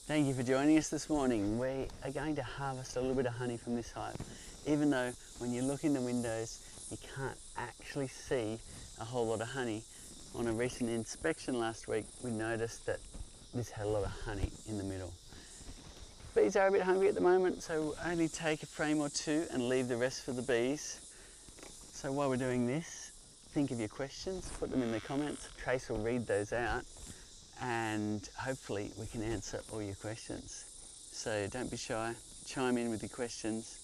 Thank you for joining us this morning. We are going to harvest a little bit of honey from this hive. Even though when you look in the windows you can't actually see a whole lot of honey, on a recent inspection last week we noticed that this had a lot of honey in the middle. Bees are a bit hungry at the moment, so we'll only take a frame or two and leave the rest for the bees. So while we're doing this, think of your questions, put them in the comments. Trace will read those out and hopefully we can answer all your questions. So don't be shy, chime in with your questions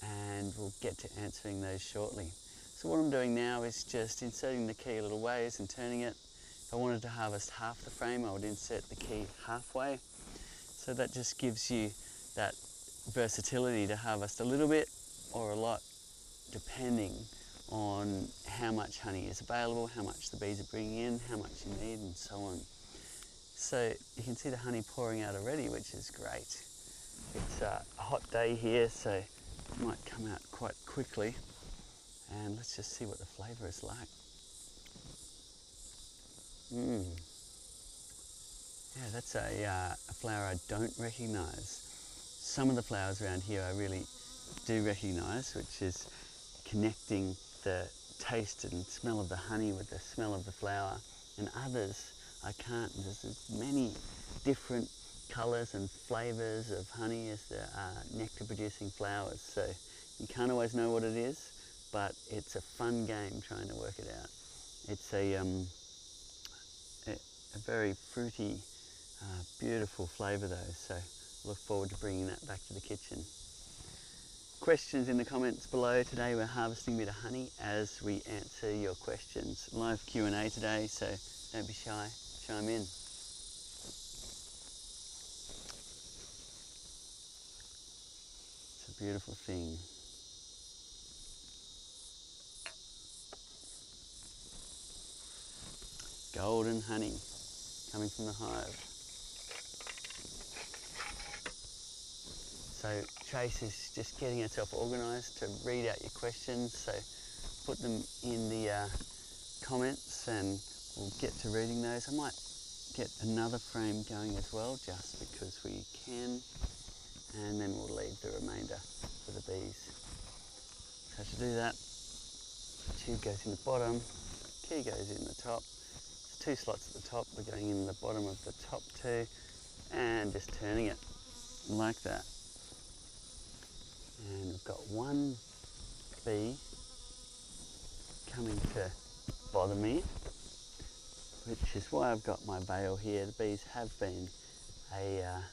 and we'll get to answering those shortly. So what I'm doing now is just inserting the key a little ways and turning it. If I wanted to harvest half the frame, I would insert the key halfway. So that just gives you that versatility to harvest a little bit or a lot, depending on how much honey is available, how much the bees are bringing in, how much you need, and so on. So you can see the honey pouring out already, which is great. It's a hot day here, so it might come out quite quickly. And let's just see what the flavour is like. Yeah, that's a flower I don't recognise. Some of the flowers around here I really do recognise, which is connecting the taste and smell of the honey with the smell of the flower, and others I can't. There's as many different colours and flavours of honey as there are nectar producing flowers, so you can't always know what it is, but it's a fun game trying to work it out. It's a very fruity, beautiful flavour though, so look forward to bringing that back to the kitchen. Questions in the comments below. Today we're harvesting a bit of honey as we answer your questions. Live Q&A today, so don't be shy, chime in. It's a beautiful thing. Golden honey coming from the hive. So Trace is just getting herself organised to read out your questions, so put them in the comments and we'll get to reading those. I might get another frame going as well, just because we can, and then we'll leave the remainder for the bees. So to do that, the tube goes in the bottom, key goes in the top. There's two slots at the top, we're going in the bottom of the top two and just turning it like that. And we've got one bee coming to bother me, which is why I've got my veil here. The bees have been a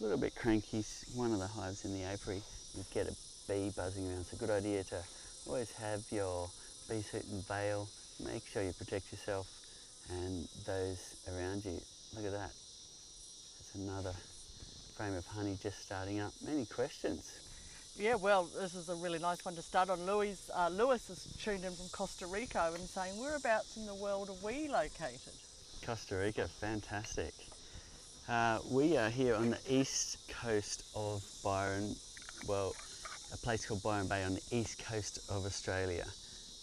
little bit cranky. One of the hives in the apiary, you get a bee buzzing around. It's a good idea to always have your bee suit and veil. Make sure you protect yourself and those around you. Look at that. That's another frame of honey just starting up. Many questions. Yeah, well, this is a really nice one to start on. Lewis is tuned in from Costa Rica and saying, whereabouts in the world are we located? Costa Rica, fantastic. We are here on the east coast of Byron, well, a place called Byron Bay on the east coast of Australia.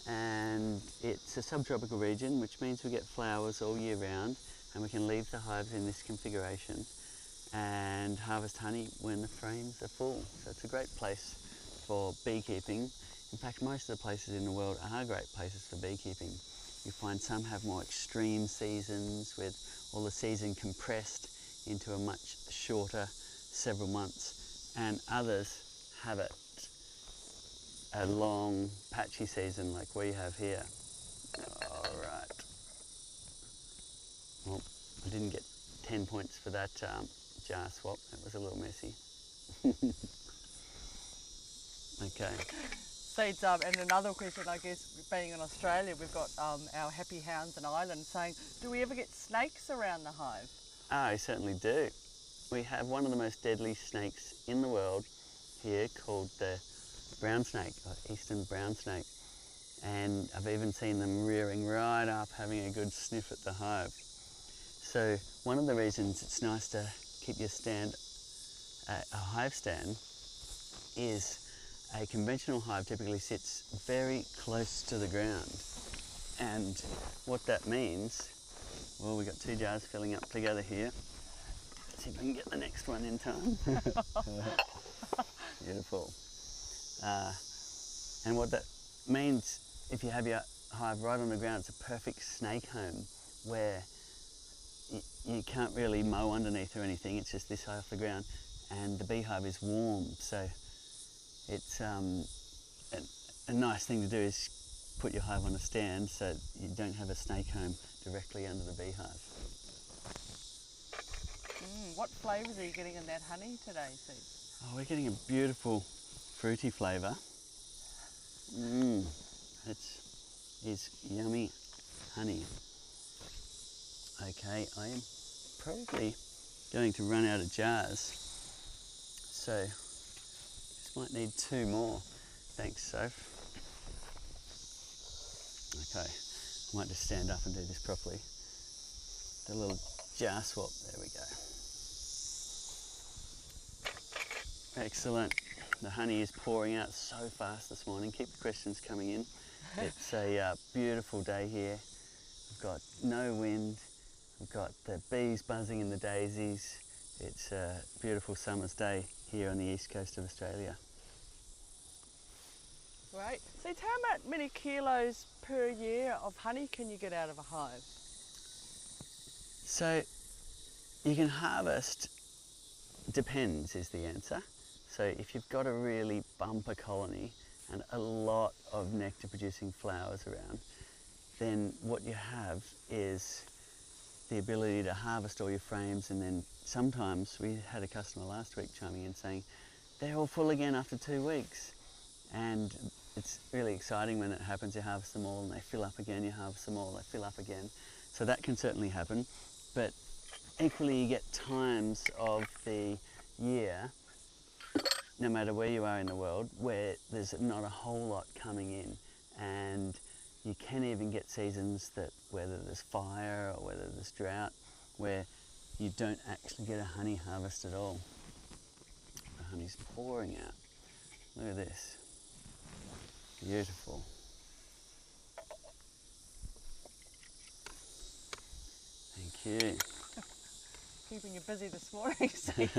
And it's a subtropical region, which means we get flowers all year round, and we can leave the hives in this configuration and harvest honey when the frames are full. So it's a great place for beekeeping. In fact, most of the places in the world are great places for beekeeping. You find some have more extreme seasons with all the season compressed into a much shorter several months, and others have it a long patchy season like we have here. All right. Well, I didn't get 10 points for that jar swap. That was a little messy. Okay. Seeds up, and another question, I guess, being in Australia, we've got our happy hounds and island saying, do we ever get snakes around the hive? I certainly do. We have one of the most deadly snakes in the world here called the brown snake, or eastern brown snake. And I've even seen them rearing right up, having a good sniff at the hive. So one of the reasons it's nice to keep your stand, a hive stand, is a conventional hive typically sits very close to the ground. And what that means, well, we've got two jars filling up together here. see if I can get the next one in time. Beautiful. And what that means, if you have your hive right on the ground, it's a perfect snake home where you can't really mow underneath or anything. It's just this high off the ground, and the beehive is warm. So it's a nice thing to do is put your hive on a stand so you don't have a snake home directly under the beehive. What flavours are you getting in that honey today, Steve? Oh, we're getting a beautiful fruity flavour. It's yummy honey. Okay, I am probably going to run out of jars, so just might need 2 more. Thanks, Soph. Okay, I might just stand up and do this properly. The little jar swap, there we go. Excellent. The honey is pouring out so fast this morning. Keep the questions coming in. It's a beautiful day here. We've got no wind. We've got the bees buzzing in the daisies. It's a beautiful summer's day here on the east coast of Australia. Great. So how many kilos per year of honey can you get out of a hive? So you can harvest, depends is the answer. So if you've got a really bumper colony and a lot of nectar producing flowers around, then what you have is the ability to harvest all your frames, and then sometimes we had a customer last week chiming in saying they're all full again after 2 weeks, and it's really exciting when that happens. You harvest them all and they fill up again, you harvest them all, they fill up again. So that can certainly happen, but equally you get times of the year, no matter where you are in the world, where there's not a whole lot coming in, and you can even get seasons that whether there's fire or whether there's drought, where you don't actually get a honey harvest at all. The honey's pouring out. Look at this. Beautiful. Thank you. Keeping you busy this morning, Steve.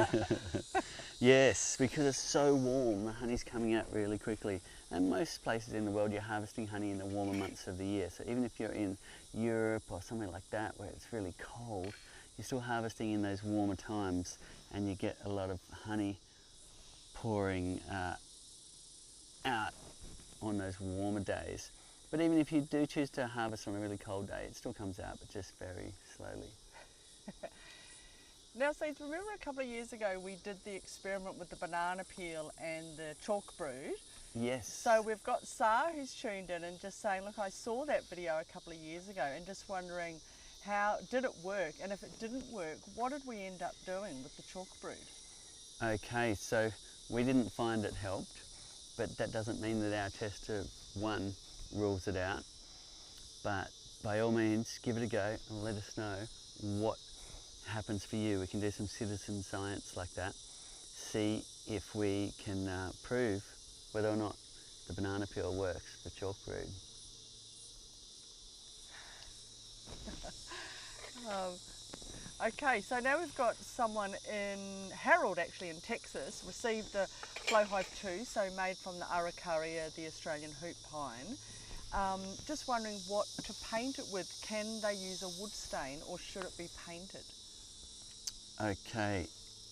Yes, because it's so warm, the honey's coming out really quickly. And most places in the world you're harvesting honey in the warmer months of the year. So even if you're in Europe or somewhere like that where it's really cold, you're still harvesting in those warmer times, and you get a lot of honey pouring out on those warmer days. But even if you do choose to harvest on a really cold day, it still comes out, but just very slowly. Now, Steve, remember a couple of years ago we did the experiment with the banana peel and the chalk brood? Yes. So we've got Sar who's tuned in and just saying, look, I saw that video a couple of years ago, and just wondering, how did it work? And if it didn't work, what did we end up doing with the chalk brood? Okay, so we didn't find it helped, but that doesn't mean that our test of 1 rules it out. But by all means, give it a go and let us know what happens for you. We can do some citizen science like that, see if we can prove whether or not the banana peel works for chalk brood. Okay, so now we've got someone in Harold, actually in Texas, received the Flowhive 2, so made from the Araucaria, the Australian hoop pine. Just wondering what to paint it with. Can they use a wood stain or should it be painted? Okay,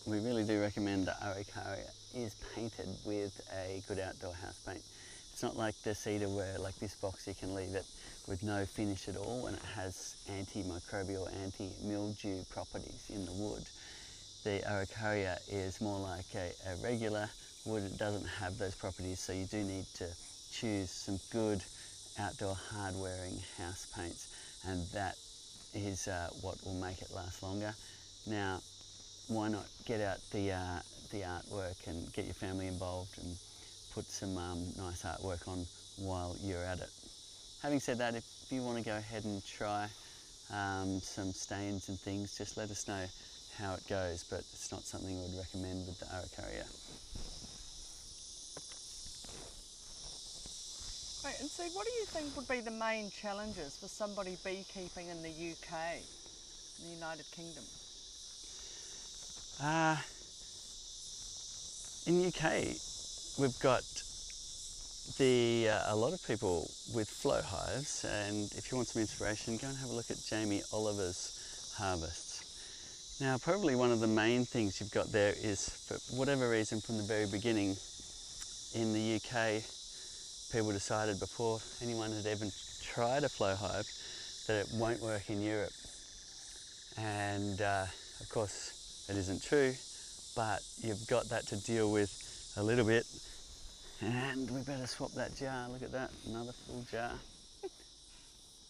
we really do recommend the Araucaria is painted with a good outdoor house paint. It's not like the cedar where, like this box, you can leave it with no finish at all, and it has antimicrobial, anti-mildew properties in the wood. The Araucaria is more like a regular wood. It doesn't have those properties, so you do need to choose some good outdoor hard-wearing house paints, and that is what will make it last longer. Now, why not get out the artwork and get your family involved and put some nice artwork on while you're at it. Having said that, if you want to go ahead and try some stains and things, just let us know how it goes, but it's not something we would recommend with the Araucaria. Right, and so what do you think would be the main challenges for somebody beekeeping in the UK, in the United Kingdom? In the UK, we've got a lot of people with Flowhives, and if you want some inspiration, go and have a look at Jamie Oliver's harvests. Now, probably one of the main things you've got there is, for whatever reason, from the very beginning in the UK, people decided before anyone had even tried a Flowhive that it won't work in Europe. And of course, it isn't true, but you've got that to deal with a little bit. And we better swap that jar. Look at that, another full jar.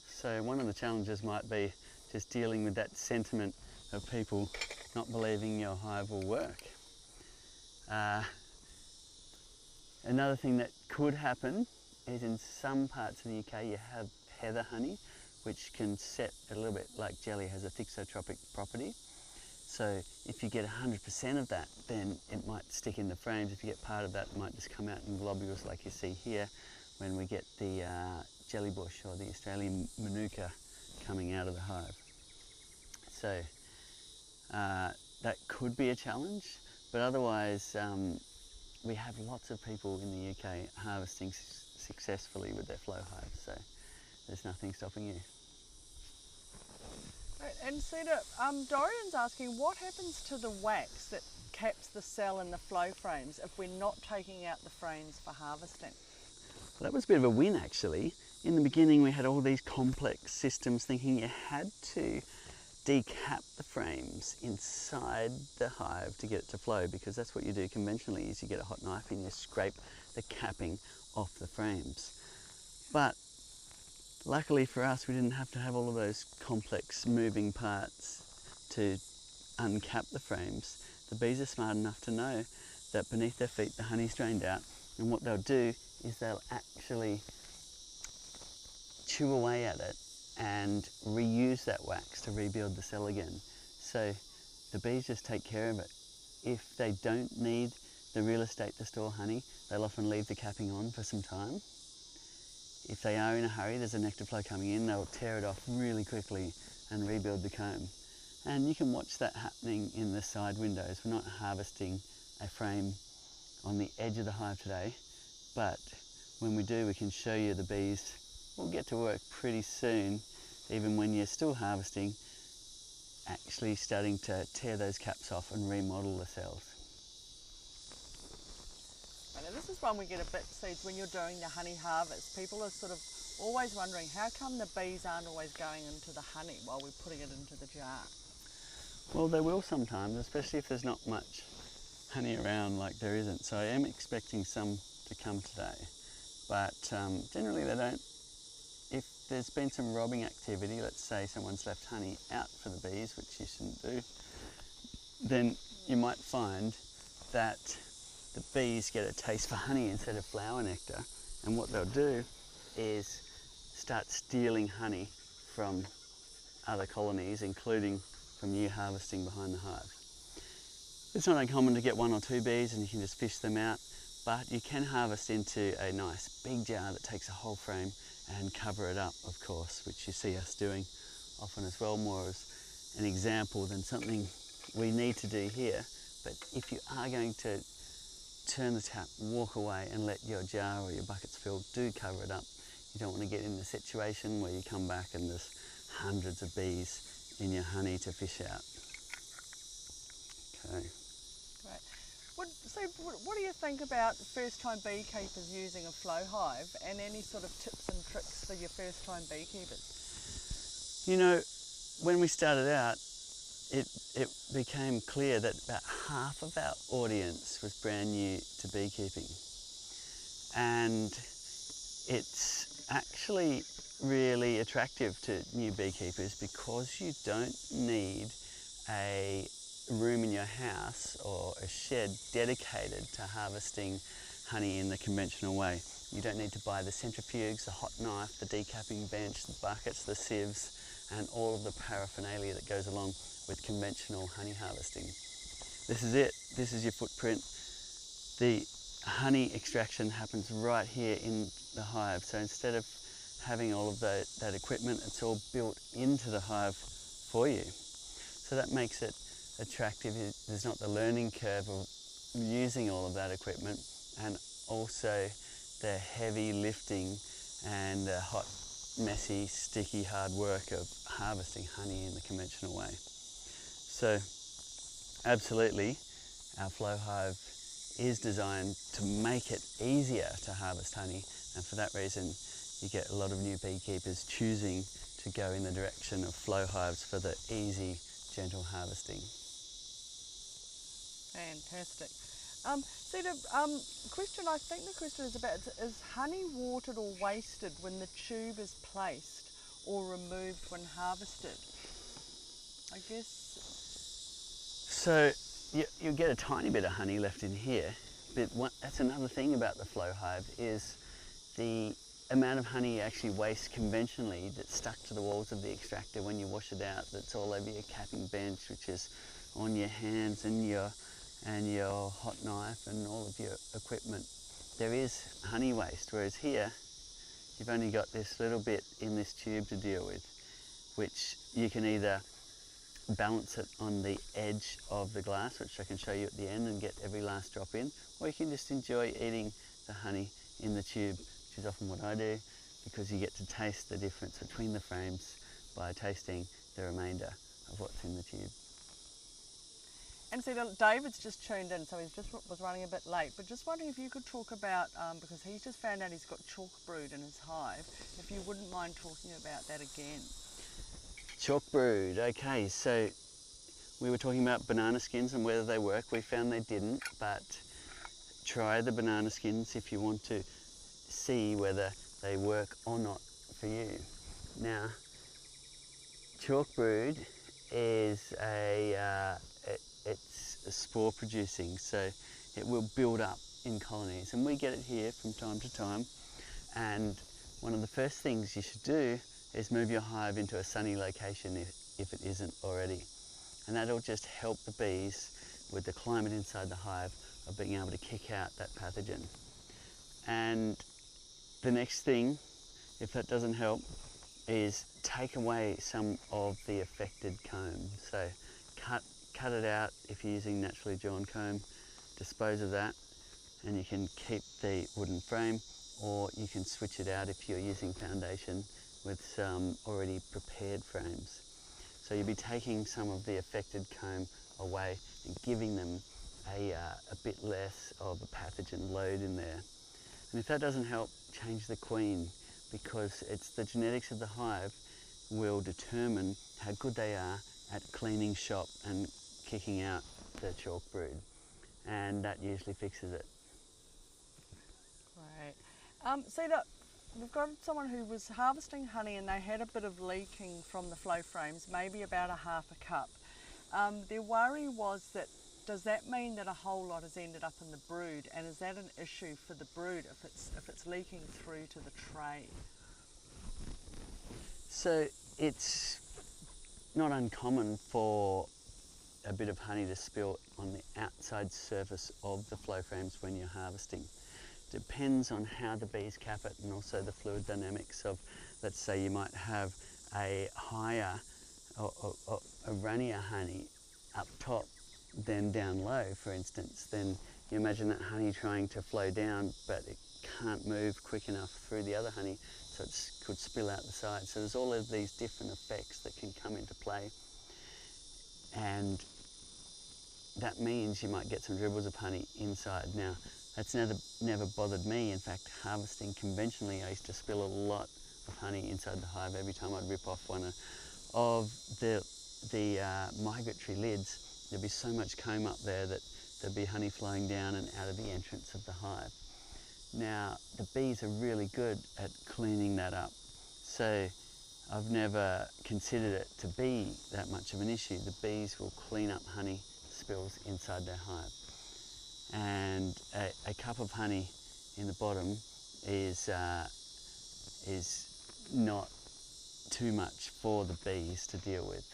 So one of the challenges might be just dealing with that sentiment of people not believing your hive will work. Another thing that could happen is in some parts of the UK you have heather honey, which can set a little bit like jelly, has a thixotropic property. So if you get 100% of that, then it might stick in the frames. If you get part of that, it might just come out in globules like you see here when we get the jelly bush or the Australian manuka coming out of the hive. So that could be a challenge, but otherwise we have lots of people in the UK harvesting successfully with their Flowhives, so there's nothing stopping you. And Cedar, Dorian's asking, what happens to the wax that caps the cell in the flow frames if we're not taking out the frames for harvesting? Well, that was a bit of a win actually. In the beginning we had all these complex systems thinking you had to decap the frames inside the hive to get it to flow, because that's what you do conventionally, is you get a hot knife and you scrape the capping off the frames. But luckily for us, we didn't have to have all of those complex moving parts to uncap the frames. The bees are smart enough to know that beneath their feet the honey's drained out, and what they'll do is they'll actually chew away at it and reuse that wax to rebuild the cell again. So the bees just take care of it. If they don't need the real estate to store honey, they'll often leave the capping on for some time. If they are in a hurry, there's a nectar flow coming in, they'll tear it off really quickly and rebuild the comb. And you can watch that happening in the side windows. We're not harvesting a frame on the edge of the hive today, but when we do, we can show you the bees will get to work pretty soon, even when you're still harvesting, actually starting to tear those caps off and remodel the cells. And this is one we get a bit, Seeds, when you're doing the honey harvest. People are sort of always wondering, how come the bees aren't always going into the honey while we're putting it into the jar? Well, they will sometimes, especially if there's not much honey around like there isn't. So I am expecting some to come today, but generally they don't. If there's been some robbing activity, let's say someone's left honey out for the bees, which you shouldn't do, then you might find that the bees get a taste for honey instead of flower nectar, and what they'll do is start stealing honey from other colonies, including from you harvesting behind the hive. It's not uncommon to get 1 or 2 bees and you can just fish them out, but you can harvest into a nice big jar that takes a whole frame and cover it up, of course, which you see us doing often as well, more as an example than something we need to do here. But if you are going to turn the tap, walk away and let your jar or your buckets fill, do cover it up. You don't want to get in the situation where you come back and there's hundreds of bees in your honey to fish out. Okay. Great. So what do you think about first-time beekeepers using a Flowhive, and any sort of tips and tricks for your first-time beekeepers? You know, when we started out, it became clear that about half of our audience was brand new to beekeeping. And it's actually really attractive to new beekeepers because you don't need a room in your house or a shed dedicated to harvesting honey in the conventional way. You don't need to buy the centrifuges, the hot knife, the decapping bench, the buckets, the sieves, and all of the paraphernalia that goes along with conventional honey harvesting. This is it. This is your footprint. The honey extraction happens right here in the hive. So instead of having all of that equipment, it's all built into the hive for you. So that makes it attractive. There's not the learning curve of using all of that equipment, and also the heavy lifting and the hot, messy, sticky, hard work of harvesting honey in the conventional way. So absolutely, our Flowhive is designed to make it easier to harvest honey, and for that reason you get a lot of new beekeepers choosing to go in the direction of Flowhives for the easy, gentle harvesting. Fantastic. See, the question, I think the question is about, is honey watered or wasted when the tube is placed or removed when harvested? I guess. So you get a tiny bit of honey left in here, but that's another thing about the Flowhive is the amount of honey you actually waste conventionally that's stuck to the walls of the extractor when you wash it out, that's all over your capping bench, which is on your hands and your hot knife and all of your equipment. There is honey waste, whereas here you've only got this little bit in this tube to deal with, which you can either balance it on the edge of the glass, which I can show you at the end, and get every last drop in, or you can just enjoy eating the honey in the tube, which is often what I do, because you get to taste the difference between the frames by tasting the remainder of what's in the tube. And see, David's just tuned in, so he was running a bit late, but just wondering if you could talk about, because he's just found out he's got chalk brood in his hive, if you wouldn't mind talking about that again. Chalk brood, okay, so we were talking about banana skins and whether they work. We found they didn't, but try the banana skins if you want to see whether they work or not for you. Now, chalk brood is it's spore producing, so it will build up in colonies, and we get it here from time to time. And one of the first things you should do is move your hive into a sunny location if it isn't already, and that'll just help the bees with the climate inside the hive of being able to kick out that pathogen. And the next thing, if that doesn't help, is take away some of the affected comb. So cut it out if you're using naturally drawn comb, dispose of that, and you can keep the wooden frame, or you can switch it out if you're using foundation with some already prepared frames. So you'll be taking some of the affected comb away and giving them a bit less of a pathogen load in there. And if that doesn't help, change the queen, because it's the genetics of the hive will determine how good they are at cleaning shop and kicking out the chalk brood, and that usually fixes it. Great. See, look, we've got someone who was harvesting honey and they had a bit of leaking from the flow frames, maybe about a half a cup. Their worry was that, does that mean that a whole lot has ended up in the brood, and is that an issue for the brood if it's leaking through to the tray? So it's not uncommon for a bit of honey to spill on the outside surface of the flow frames when you're harvesting. Depends on how the bees cap it, and also the fluid dynamics of, let's say you might have a higher or a runnier honey up top than down low, for instance. Then you imagine that honey trying to flow down, but it can't move quick enough through the other honey, so it could spill out the side. So there's all of these different effects that can come into play, and that means you might get some dribbles of honey inside. Now, that's never bothered me. In fact, harvesting conventionally, I used to spill a lot of honey inside the hive every time I'd rip off one of the migratory lids. There'd be so much comb up there that there'd be honey flowing down and out of the entrance of the hive. Now, the bees are really good at cleaning that up, so I've never considered it to be that much of an issue. The bees will clean up honey spills inside their hive. And a cup of honey in the bottom is not too much for the bees to deal with.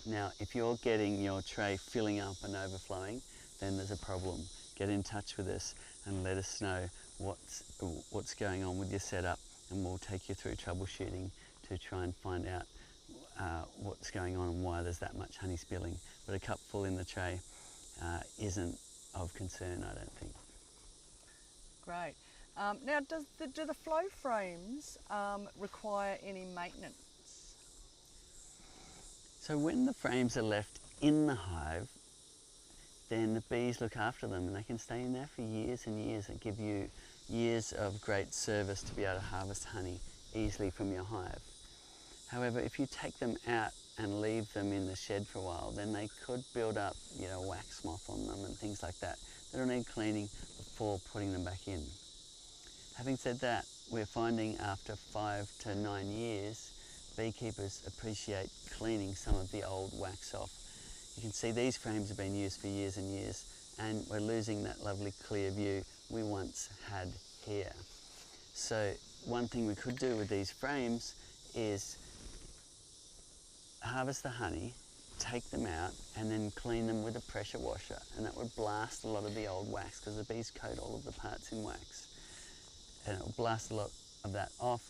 Now, if you're getting your tray filling up and overflowing, then there's a problem. Get in touch with us and let us know what's going on with your setup, and we'll take you through troubleshooting to try and find out what's going on and why there's that much honey spilling. But a cup full in the tray isn't of concern, I don't think. Great. Now, do the flow frames require any maintenance? So when the frames are left in the hive, then the bees look after them and they can stay in there for years and years and give you years of great service to be able to harvest honey easily from your hive. However, if you take them out and leave them in the shed for a while, then they could build up, wax moth on them and things like that. That'll need cleaning before putting them back in. Having said that, we're finding after 5 to 9 years, beekeepers appreciate cleaning some of the old wax off. You can see these frames have been used for years and years, and we're losing that lovely clear view we once had here. So one thing we could do with these frames is harvest the honey, take them out, and then clean them with a pressure washer, and that would blast a lot of the old wax, because the bees coat all of the parts in wax, and it will blast a lot of that off.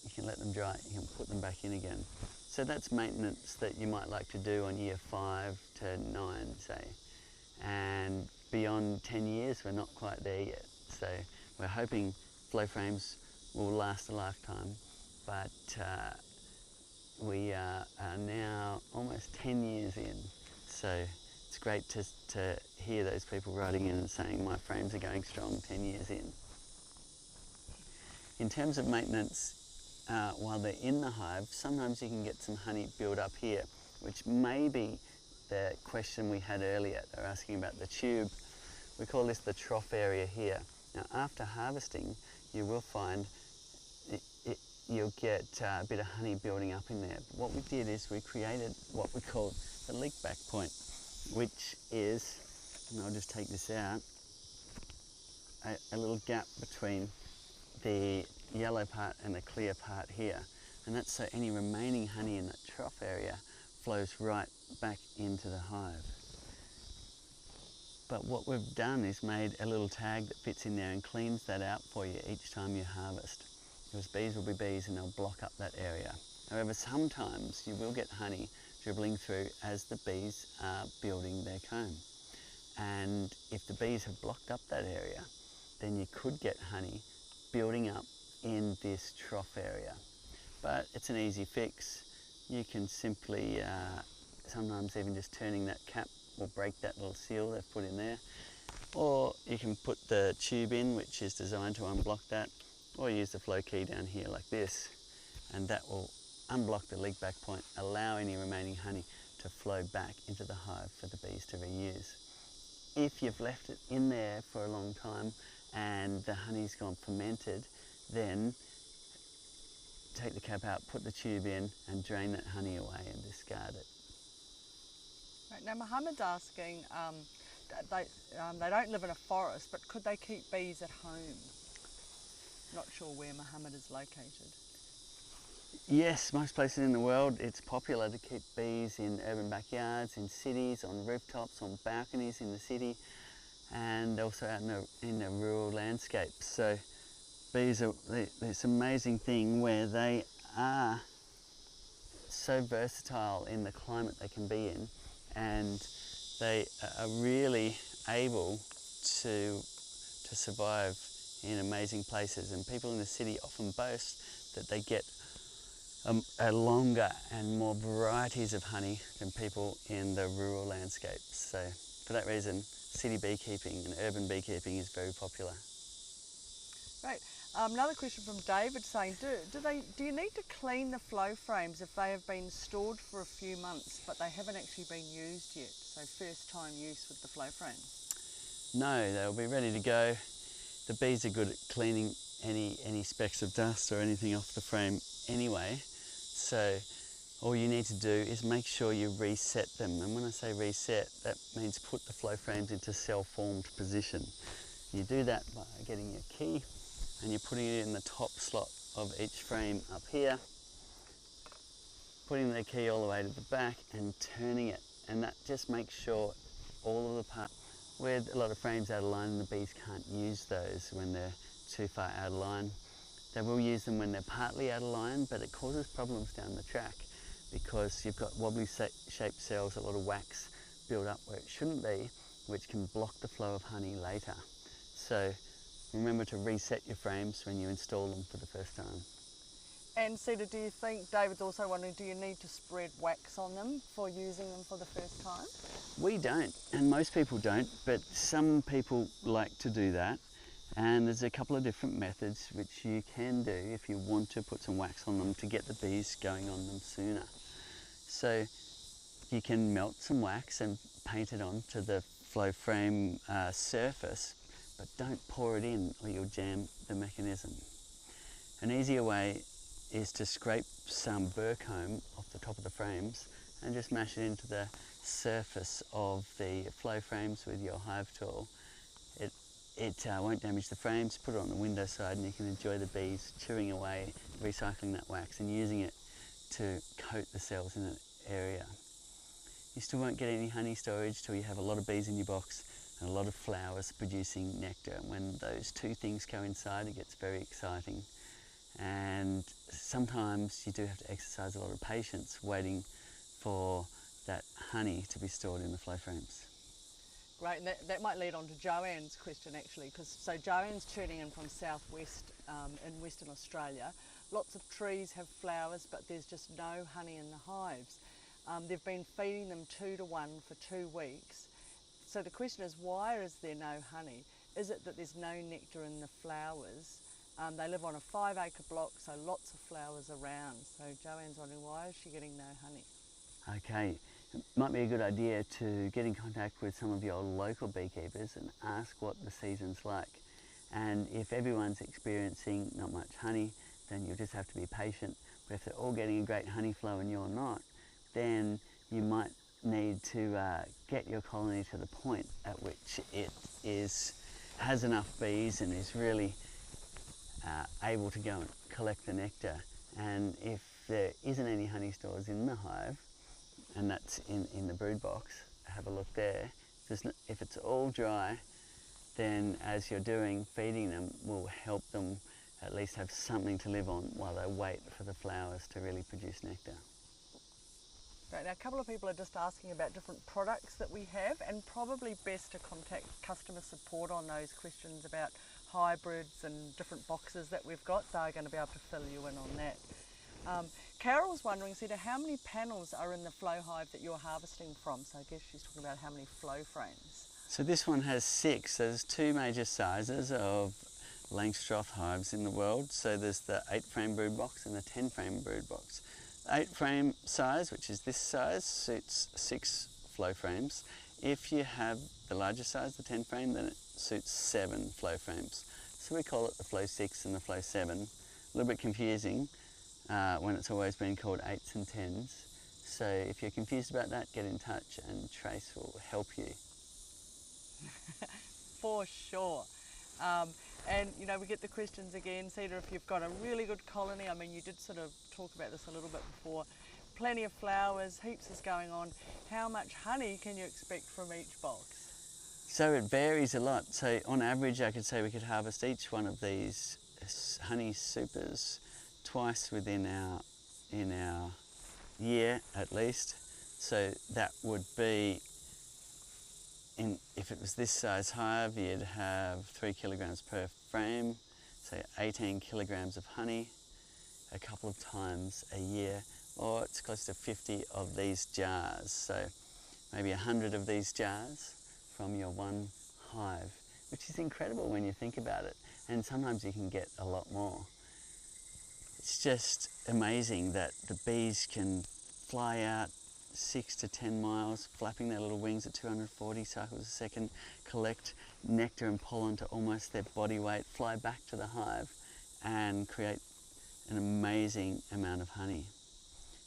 You can let them dry, you can put them back in again. So that's maintenance that you might like to do on year 5 to 9, say. And beyond 10 years, we're not quite there yet. So we're hoping flow frames will last a lifetime, but we are now almost 10 years in. So it's great to hear those people writing in and saying, my frames are going strong 10 years in. In terms of maintenance, while they're in the hive, sometimes you can get some honey build up here, which may be the question we had earlier. They're asking about the tube. We call this the trough area here. Now, after harvesting, you will find you'll get a bit of honey building up in there. But what we did is we created what we called the leak back point, which is, and I'll just take this out, a little gap between the yellow part and the clear part here, and that's so any remaining honey in that trough area flows right back into the hive. But what we've done is made a little tag that fits in there and cleans that out for you each time you harvest, because bees will be bees and they'll block up that area. However, sometimes you will get honey dribbling through as the bees are building their comb, and if the bees have blocked up that area, then you could get honey building up in this trough area. But it's an easy fix. You can simply, sometimes even just turning that cap will break that little seal they've put in there, or you can put the tube in, which is designed to unblock that, or use the flow key down here like this, and that will unblock the leak back point, allow any remaining honey to flow back into the hive for the bees to reuse. If you've left it in there for a long time and the honey's gone fermented, then take the cap out, put the tube in, and drain that honey away and discard it. Right, now Mohammed's asking, they don't live in a forest, but could they keep bees at home? Not sure where Mohammed is located. Yes, most places in the world it's popular to keep bees in urban backyards, in cities, on rooftops, on balconies in the city, and also out in the rural landscapes. So bees are this amazing thing where they are so versatile in the climate they can be in, and they are really able to survive in amazing places. And people in the city often boast that they get a longer and more varieties of honey than people in the rural landscapes. So for that reason, city beekeeping and urban beekeeping is very popular. Great. Another question from David saying, do you need to clean the flow frames if they have been stored for a few months but they haven't actually been used yet? So first time use with the flow frames? No, they'll be ready to go. The bees are good at cleaning any specks of dust or anything off the frame anyway. So all you need to do is make sure you reset them. And when I say reset, that means put the flow frames into cell-formed position. You do that by getting your key and you're putting it in the top slot of each frame up here, putting the key all the way to the back and turning it. And that just makes sure all of the parts, where a lot of frames out of line and the bees can't use those when they're too far out of line. They will use them when they're partly out of line, but it causes problems down the track because you've got wobbly shaped cells, a lot of wax build up where it shouldn't be, which can block the flow of honey later. So remember to reset your frames when you install them for the first time. And Cedar, do you think, David's also wondering, do you need to spread wax on them for using them for the first time? We don't, and most people don't, but some people like to do that. And there's a couple of different methods which you can do if you want to put some wax on them to get the bees going on them sooner. So you can melt some wax and paint it onto the flow frame surface, but don't pour it in or you'll jam the mechanism. An easier way is to scrape some burr comb off the top of the frames and just mash it into the surface of the flow frames with your hive tool. It won't damage the frames. Put it on the window side and you can enjoy the bees chewing away, recycling that wax and using it to coat the cells in an area. You still won't get any honey storage till you have a lot of bees in your box and a lot of flowers producing nectar. When those two things coincide, it gets very exciting. And sometimes you do have to exercise a lot of patience waiting for that honey to be stored in the flow frames. Great, and that might lead on to Joanne's question actually, because Joanne's tuning in from southwest in Western Australia. Lots of trees have flowers, but there's just no honey in the hives. They've been feeding them 2 to 1 for 2 weeks. So the question is, why is there no honey? Is it that there's no nectar in the flowers? They live on a 5-acre block, so lots of flowers around. So Joanne's wondering, why is she getting no honey? Okay, it might be a good idea to get in contact with some of your local beekeepers and ask what the season's like. And if everyone's experiencing not much honey, then you'll just have to be patient. But if they're all getting a great honey flow and you're not, then you might need to get your colony to the point at which it has enough bees and is really able to go and collect the nectar. And if there isn't any honey stores in the hive, and that's in the brood box, have a look there. If it's all dry, then as you're doing, feeding them will help them at least have something to live on while they wait for the flowers to really produce nectar. Great. Now, a couple of people are just asking about different products that we have, and probably best to contact customer support on those questions about hybrids and different boxes that we've got. They're going to be able to fill you in on that. Carol's wondering, Cedar, how many panels are in the Flowhive that you're harvesting from? So I guess she's talking about how many flow frames. So this one has 6. There's 2 major sizes of Langstroth hives in the world. So there's the 8-frame brood box and the 10-frame brood box. The 8-frame size, which is this size, suits 6 flow frames. If you have the larger size, the 10-frame, then it suits 7 flow frames. So we call it the Flow 6 and the Flow 7. A little bit confusing when it's always been called 8s and 10s. So if you're confused about that, get in touch and Trace will help you. For sure. And you know, we get the questions again, Cedar, if you've got a really good colony, I mean, you did sort of talk about this a little bit before, plenty of flowers, heaps is going on, how much honey can you expect from each box? So it varies a lot. So on average, I could say we could harvest each one of these honey supers twice within our year at least. So that would be, if it was this size hive, you'd have 3 kilograms per frame, so 18 kilograms of honey a couple of times a year, or it's close to 50 of these jars. So maybe 100 of these jars from your one hive, which is incredible when you think about it. And sometimes you can get a lot more. It's just amazing that the bees can fly out 6 to 10 miles, flapping their little wings at 240 cycles a second, collect nectar and pollen to almost their body weight, fly back to the hive and create an amazing amount of honey.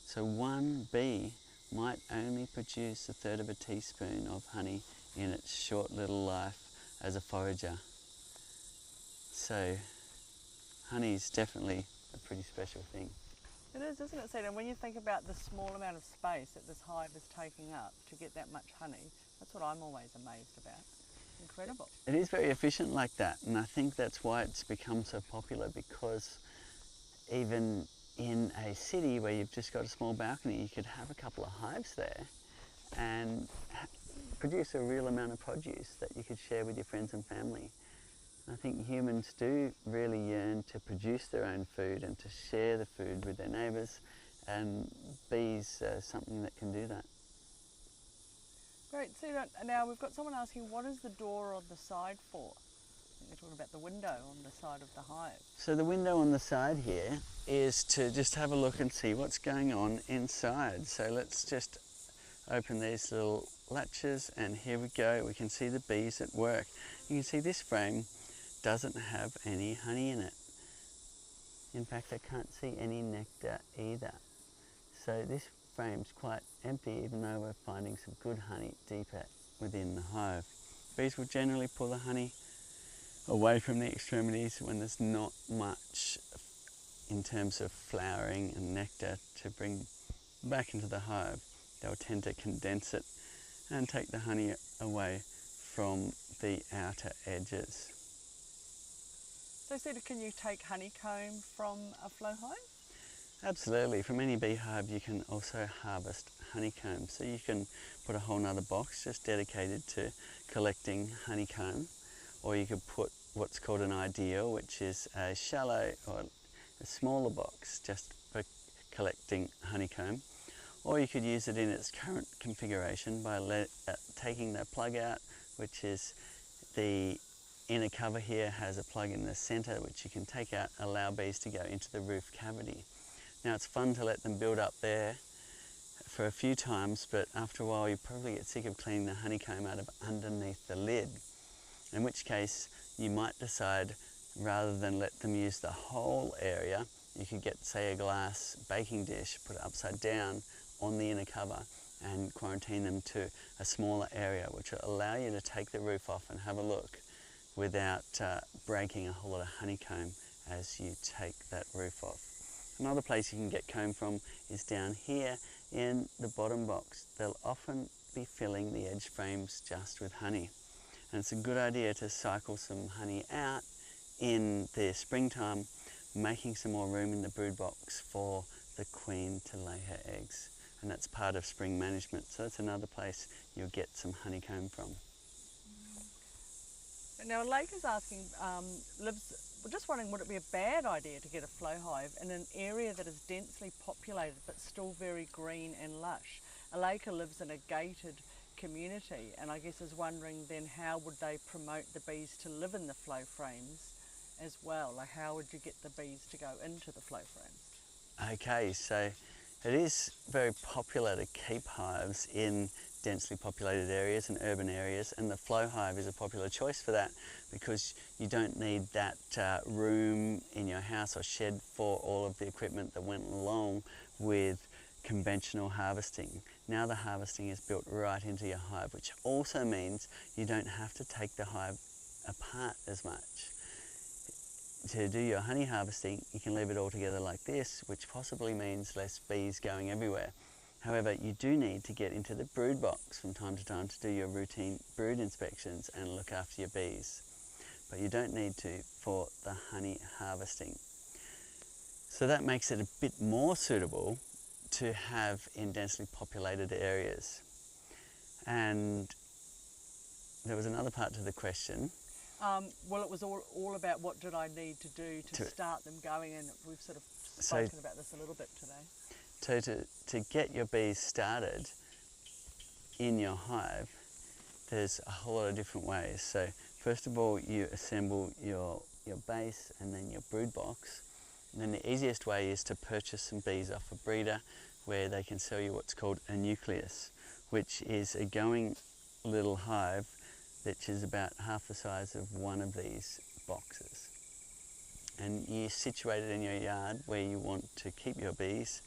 So one bee might only produce 1/3 of a teaspoon of honey in its short little life as a forager. So honey is definitely a pretty special thing. It is, isn't it, Cedar? And when you think about the small amount of space that this hive is taking up to get that much honey, that's what I'm always amazed about. Incredible. It is very efficient like that, and I think that's why it's become so popular, because even in a city where you've just got a small balcony, you could have a couple of hives there and produce a real amount of produce that you could share with your friends and family. I think humans do really yearn to produce their own food and to share the food with their neighbours, and bees are something that can do that. Great. So now we've got someone asking, what is the door on the side for? I think they're talking about the window on the side of the hive. So the window on the side here is to just have a look and see what's going on inside. So let's just open these little latches, and here we go. We can see the bees at work. You can see this frame doesn't have any honey in it. In fact, I can't see any nectar either. So this frame's quite empty, even though we're finding some good honey deeper within the hive. Bees will generally pull the honey away from the extremities when there's not much in terms of flowering and nectar to bring back into the hive. They'll tend to condense it and take the honey away from the outer edges. So Sita, can you take honeycomb from a flow hive? Absolutely. From any beehive you can also harvest honeycomb. So you can put a whole nother box just dedicated to collecting honeycomb, or you could put what's called an ideal, which is a shallow or a smaller box just for collecting honeycomb. Or you could use it in its current configuration by taking the plug out, which is the inner cover here has a plug in the centre which you can take out, allow bees to go into the roof cavity. Now it's fun to let them build up there for a few times, but after a while you probably get sick of cleaning the honeycomb out of underneath the lid, in which case you might decide, rather than let them use the whole area, you could get, say, a glass baking dish, put it upside down on the inner cover and quarantine them to a smaller area, which will allow you to take the roof off and have a look without breaking a whole lot of honeycomb as you take that roof off. Another place you can get comb from is down here in the bottom box. They'll often be filling the edge frames just with honey, and it's a good idea to cycle some honey out in the springtime, making some more room in the brood box for the queen to lay her eggs, and that's part of spring management. So that's another place you'll get some honeycomb from. Now Lake is asking, we're just wondering, would it be a bad idea to get a flow hive in an area that is densely populated but still very green and lush? Aleka lives in a gated community, and I guess is wondering then how would they promote the bees to live in the flow frames as well? Like, how would you get the bees to go into the flow frames? Okay, so it is very popular to keep hives in densely populated areas and urban areas, and the flow hive is a popular choice for that because you don't need that room in your house or shed for all of the equipment that went along with conventional harvesting. Now the harvesting is built right into your hive, which also means you don't have to take the hive apart as much. To do your honey harvesting, you can leave it all together like this, which possibly means less bees going everywhere. However, you do need to get into the brood box from time to time to do your routine brood inspections and look after your bees. But you don't need to for the honey harvesting. So that makes it a bit more suitable to have in densely populated areas. And there was another part to the question. Well, it was all about what did I need to do to start them going, and we've sort of spoken about this a little bit today. So to get your bees started in your hive, there's a whole lot of different ways. So first of all, you assemble your base and then your brood box. And then the easiest way is to purchase some bees off a breeder where they can sell you what's called a nucleus, which is a going little hive which is about half the size of one of these boxes. And you situate it in your yard where you want to keep your bees.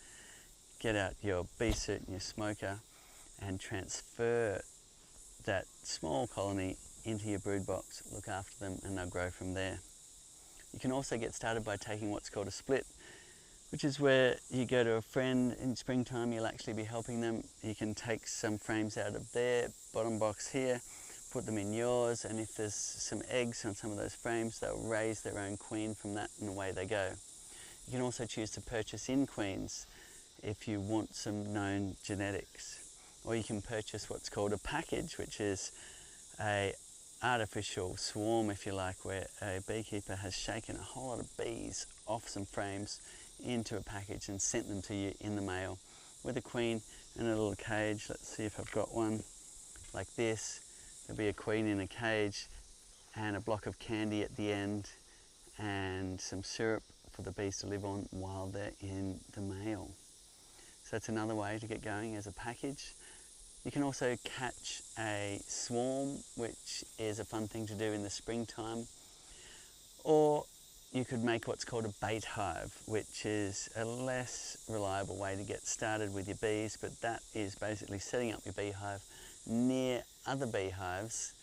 Get out your bee suit and your smoker and transfer that small colony into your brood box, look after them, and they'll grow from there. You can also get started by taking what's called a split, which is where you go to a friend in springtime, you'll actually be helping them. You can take some frames out of their bottom box here, put them in yours, and if there's some eggs on some of those frames, they'll raise their own queen from that and away they go. You can also choose to purchase in queens if you want some known genetics. Or you can purchase what's called a package, which is a artificial swarm, if you like, where a beekeeper has shaken a whole lot of bees off some frames into a package and sent them to you in the mail with a queen and a little cage. Let's see if I've got one like this. There'll be a queen in a cage and a block of candy at the end and some syrup for the bees to live on while they're in the mail. So that's another way to get going, as a package. You can also catch a swarm, which is a fun thing to do in the springtime. Or you could make what's called a bait hive, which is a less reliable way to get started with your bees, but that is basically setting up your beehive near other beehives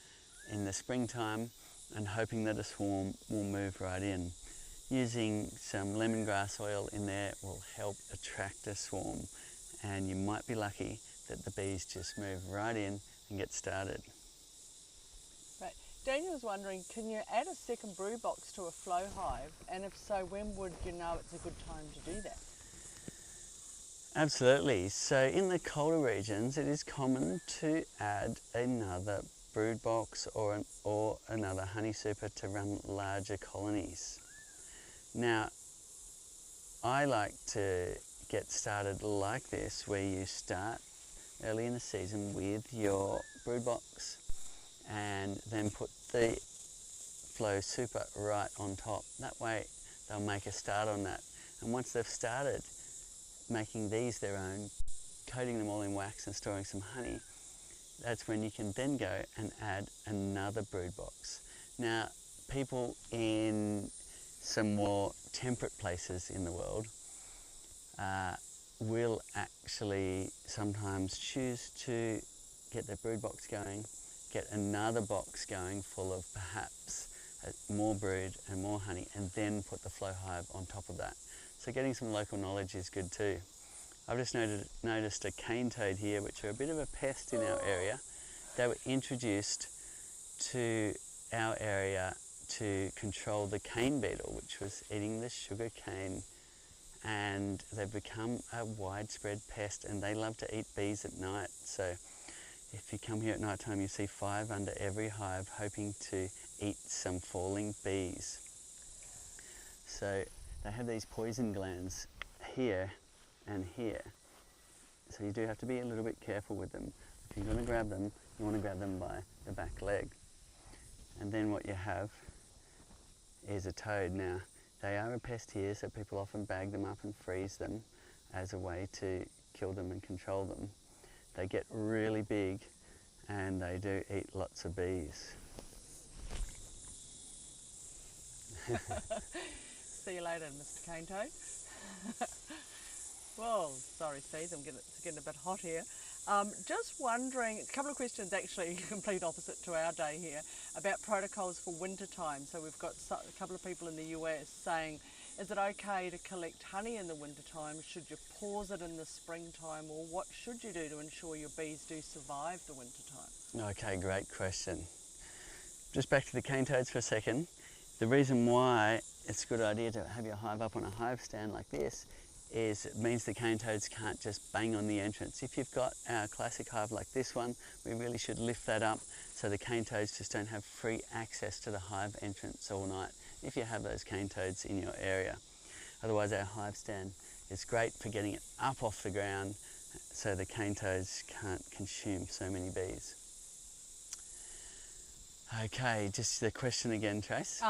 in the springtime and hoping that a swarm will move right in. Using some lemongrass oil in there will help attract a swarm, and you might be lucky that the bees just move right in and get started. Right. Daniel was wondering, can you add a second brew box to a Flowhive? And if so, when would you know it's a good time to do that? Absolutely. So in the colder regions, it is common to add another brood box or another honey super to run larger colonies. Now, I like to get started like this, where you start early in the season with your brood box and then put the Flow Super right on top. That way they'll make a start on that. And once they've started making these their own, coating them all in wax and storing some honey, that's when you can then go and add another brood box. Now, people in some more temperate places in the world will actually sometimes choose to get their brood box going, get another box going full of perhaps more brood and more honey, and then put the Flowhive on top of that. So getting some local knowledge is good too. I've just noticed a cane toad here, which are a bit of a pest in our area. They were introduced to our area to control the cane beetle, which was eating the sugar cane, and they've become a widespread pest, and they love to eat bees at night. So if you come here at night time, you see 5 under every hive hoping to eat some falling bees. So they have these poison glands here and here. So you do have to be a little bit careful with them. If you're going to grab them, you want to grab them by the back leg. And then what you have is a toad. Now, they are a pest here, so people often bag them up and freeze them as a way to kill them and control them. They get really big and they do eat lots of bees. See you later, Mr. Cane Toad. Well, sorry Steve, it's getting a bit hot here. Just wondering, a couple of questions actually, complete opposite to our day here, about protocols for winter time. So we've got a couple of people in the US saying, is it okay to collect honey in the winter time? Should you pause it in the springtime, or what should you do to ensure your bees do survive the winter time? Okay, great question. Just back to the cane toads for a second. The reason why it's a good idea to have your hive up on a hive stand like this is it means the cane toads can't just bang on the entrance. If you've got our classic hive like this one, we really should lift that up so the cane toads just don't have free access to the hive entrance all night, if you have those cane toads in your area. Otherwise, our hive stand is great for getting it up off the ground so the cane toads can't consume so many bees. Okay, just the question again, Trace.